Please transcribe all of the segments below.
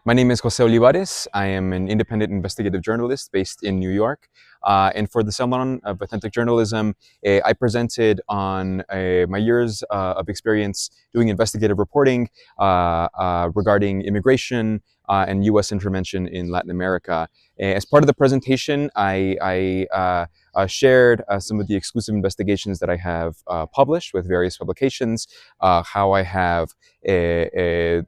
My name is José Olivares. I am an independent investigative journalist based in New York. And for the Salon of Authentic Journalism, I presented on my years of experience doing investigative reporting regarding immigration and U.S. intervention in Latin America. As part of the presentation, I shared some of the exclusive investigations that I have published with various publications, how I have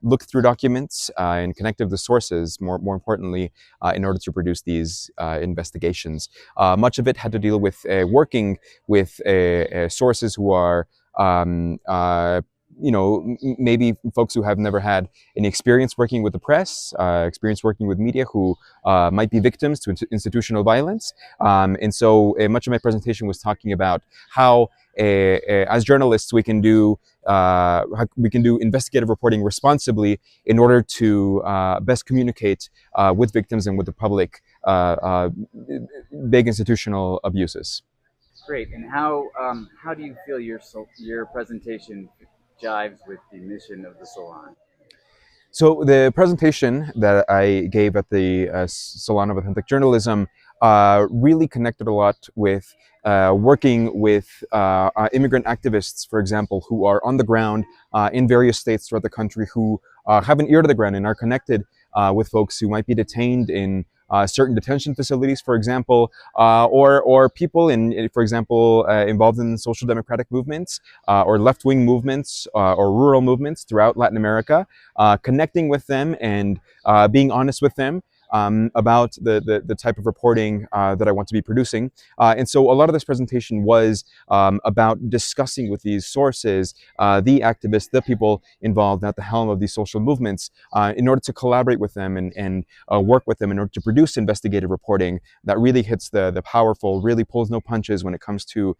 looked through documents and connected the sources, more importantly, in order to produce these investigations. Much of it had to deal with working with sources who are maybe folks who have never had any experience working with the press, experience working with media, who might be victims to institutional violence. And so much of my presentation was talking about how, as journalists, we can do investigative reporting responsibly in order to best communicate with victims and with the public big institutional abuses. Great. And how do you feel your presentation jives with the mission of the Salon? So the presentation that I gave at the Salon of Authentic Journalism really connected a lot with working with immigrant activists, for example, who are on the ground in various states throughout the country, who have an ear to the ground and are connected with folks who might be detained in certain detention facilities, for example, or people for example, involved in social democratic movements or left-wing movements or rural movements throughout Latin America, connecting with them and being honest with them about the type of reporting that I want to be producing. And so a lot of this presentation was about discussing with these sources, the activists, the people involved at the helm of these social movements, in order to collaborate with them and work with them in order to produce investigative reporting that really hits the powerful, really pulls no punches when it comes to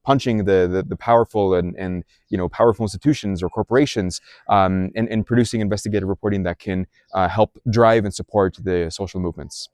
punching the powerful and powerful institutions or corporations, and producing investigative reporting that can help drive and support the social movements.